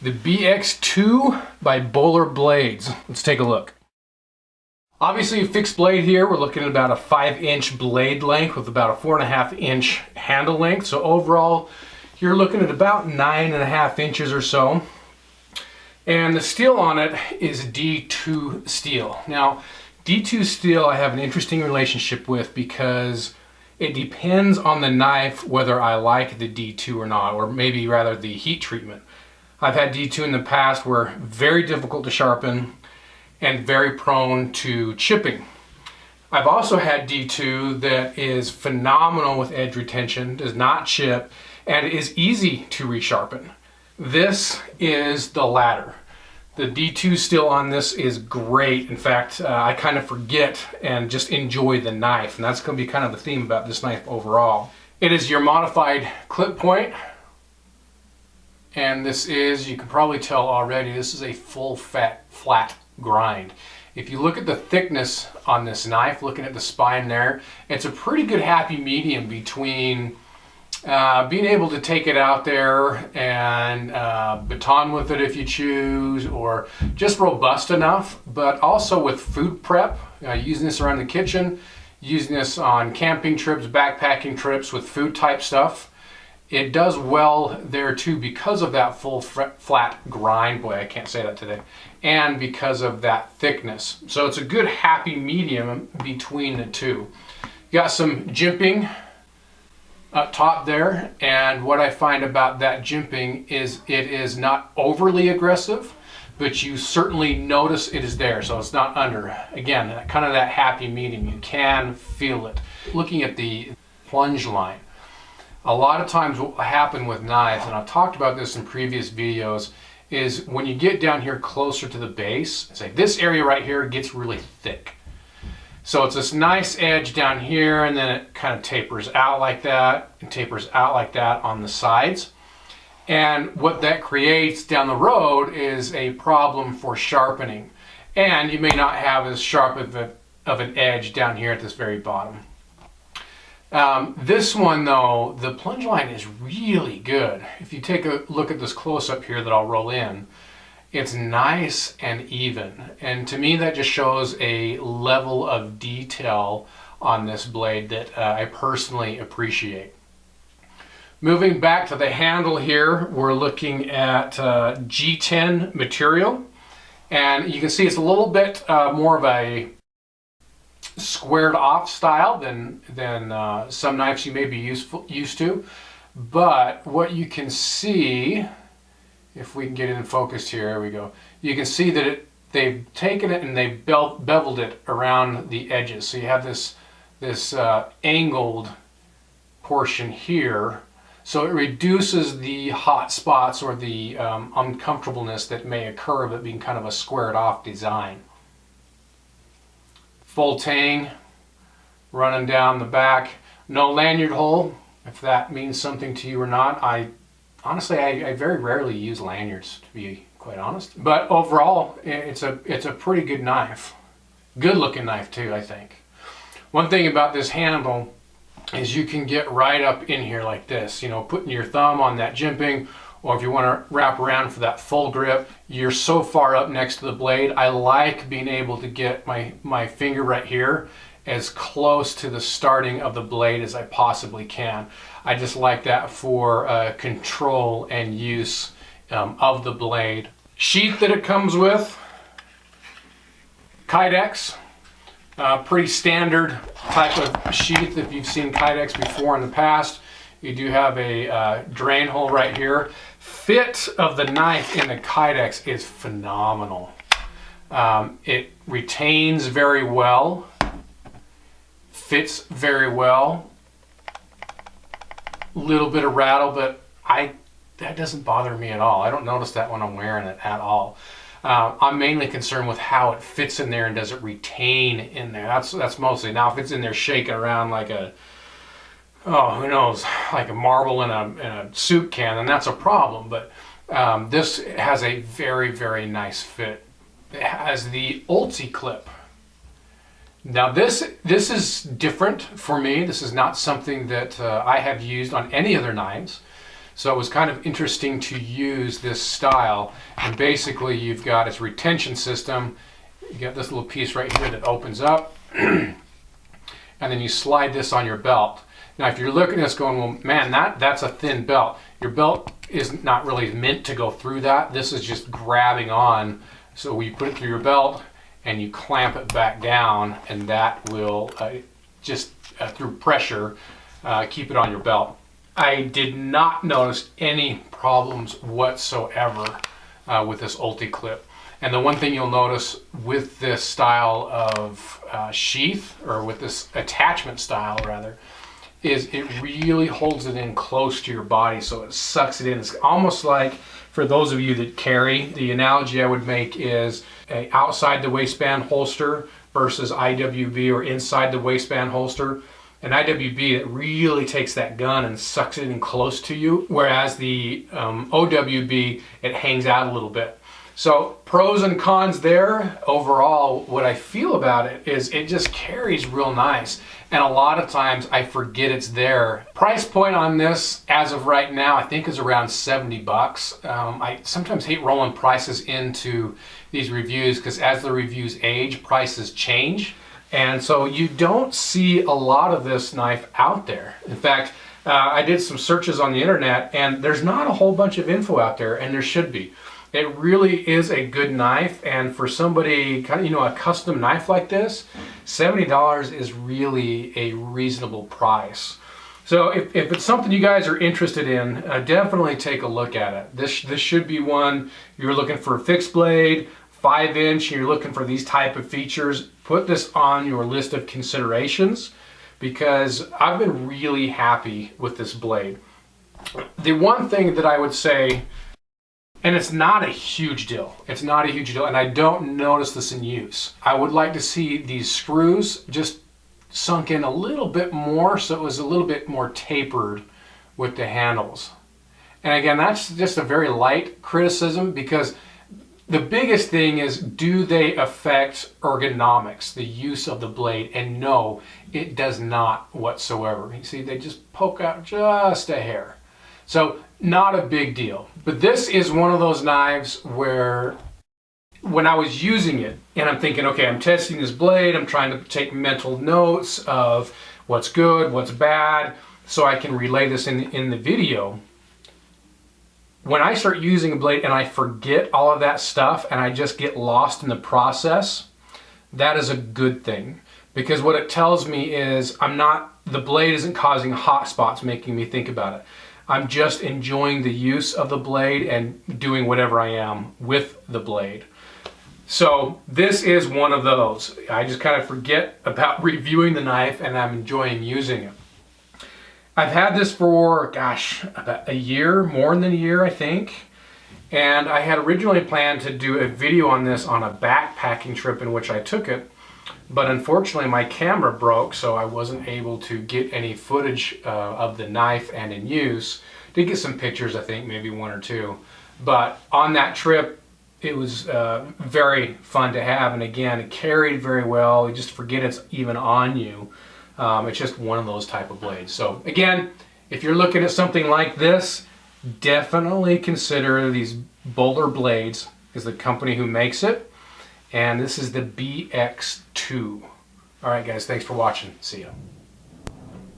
The BX2 by Boler Blades. Let's take a look. Obviously a fixed blade here. We're looking at about a 5-inch blade length with about a 4.5-inch handle length. So overall, you're looking at about 9.5 inches or so. And the steel on it is D2 steel. Now, D2 steel I have an interesting relationship with because it depends on the knife whether I like the D2 or not, or maybe rather the heat treatment. I've had D2 in the past where very difficult to sharpen and very prone to chipping. I've also had D2 that is phenomenal with edge retention, does not chip, and is easy to resharpen. This is the latter. The D2 steel on this is great. In fact, I kind of forget and just enjoy the knife, and that's going to be kind of the theme about this knife overall. It is your modified clip point, and this is, you can probably tell already, this is a full flat grind. If you look at the thickness on this knife, looking at the spine there, it's a pretty good happy medium between being able to take it out there and baton with it if you choose, or just robust enough, but also with food prep, using this around the kitchen, using this on camping trips, backpacking trips with food type stuff. It does well there too because of that full flat grind, boy I can't say that today, and because of that thickness. So it's a good happy medium between the two. You got some jimping up top there, and what I find about that jimping is it is not overly aggressive, but you certainly notice it is there, so it's not under. Again, kind of that happy medium, you can feel it. Looking at the plunge line, a lot of times what will happen with knives, and I've talked about this in previous videos, is when you get down here closer to the base, say this area right here gets really thick. So it's this nice edge down here, and then it kind of tapers out like that, and tapers out like that on the sides. And what that creates down the road is a problem for sharpening. And you may not have as sharp of an edge down here at this very bottom. This one though, the plunge line is really good. If you take a look at this close up here that I'll roll in, it's nice and even, and to me that just shows a level of detail on this blade that I personally appreciate. Moving back to the handle here, we're looking at G10 material, and you can see it's a little bit more of a squared off style than some knives you may be used to, but what you can see, if we can get it in focus here, there we go. You can see that they've taken it and they've beveled it around the edges. So you have this angled portion here. So it reduces the hot spots or the uncomfortableness that may occur of it being kind of a squared off design. Full tang running down the back. No lanyard hole, if that means something to you or not. Honestly, I very rarely use lanyards, to be quite honest. But overall, it's a pretty good knife. Good looking knife too, I think. One thing about this handle is you can get right up in here like this, you know, putting your thumb on that jimping, or if you want to wrap around for that full grip, you're so far up next to the blade. I like being able to get my finger right here as close to the starting of the blade as I possibly can. I just like that for control and use of the blade. Sheath that it comes with, Kydex. Pretty standard type of sheath if you've seen Kydex before in the past. You do have a drain hole right here. Fit of the knife in the Kydex is phenomenal. It retains very well, fits very well. Little bit of rattle, but that doesn't bother me at all. I don't notice that when I'm wearing it at all. I'm mainly concerned with how it fits in there and does it retain in there. That's mostly. Now if it's in there shaking around like a, oh, who knows, like a marble in a soup can, then that's a problem. But this has a very, very nice fit. It has the Ulti clip. Now this is different for me. This is not something that I have used on any other knives. So it was kind of interesting to use this style. And basically you've got its retention system. You got this little piece right here that opens up. And then you slide this on your belt. Now if you're looking at this going, well man, that's a thin belt. Your belt is not really meant to go through that. This is just grabbing on. So you put it through your belt and you clamp it back down, and that will through pressure keep it on your belt. I did not notice any problems whatsoever with this Ulti clip. And the one thing you'll notice with this style of sheath, or with this attachment style rather, is it really holds it in close to your body, so it sucks it in. It's almost like, for those of you that carry, the analogy I would make is a outside the waistband holster versus IWB, or inside the waistband holster. An IWB, it really takes that gun and sucks it in close to you, whereas the OWB, it hangs out a little bit. So pros and cons there. Overall, what I feel about it is it just carries real nice. And a lot of times I forget it's there. Price point on this, as of right now, I think is around 70 bucks. I sometimes hate rolling prices into these reviews because as the reviews age, prices change. And so you don't see a lot of this knife out there. In fact, I did some searches on the internet and there's not a whole bunch of info out there, and there should be. It really is a good knife, and for somebody, kind of, you know, a custom knife like this, $70 is really a reasonable price. So if it's something you guys are interested in, definitely take a look at it. This should be one, you're looking for a fixed blade, 5-inch, and you're looking for these type of features, put this on your list of considerations, because I've been really happy with this blade. The one thing that I would say, and it's not a huge deal. It's not a huge deal, and I don't notice this in use. I would like to see these screws just sunk in a little bit more, so it was a little bit more tapered with the handles. And again, that's just a very light criticism, because the biggest thing is, do they affect ergonomics, the use of the blade? And no, it does not whatsoever. You see, they just poke out just a hair. So not a big deal. But this is one of those knives where when I was using it and I'm thinking, okay, I'm testing this blade, I'm trying to take mental notes of what's good, what's bad, so I can relay this in the video. When I start using a blade and I forget all of that stuff and I just get lost in the process, that is a good thing. Because what it tells me is the blade isn't causing hot spots making me think about it. I'm just enjoying the use of the blade and doing whatever I am with the blade. So this is one of those. I just kind of forget about reviewing the knife and I'm enjoying using it. I've had this for, gosh, about a year, more than a year, I think. And I had originally planned to do a video on this on a backpacking trip in which I took it. But unfortunately my camera broke, so I wasn't able to get any footage of the knife and in use. Did get some pictures, I think, maybe one or two. But on that trip, it was very fun to have. And again, it carried very well. You just forget it's even on you. It's just one of those type of blades. So again, if you're looking at something like this, definitely consider these Boler Blades, is the company who makes it. And this is the BX2. All right, guys, thanks for watching. See ya.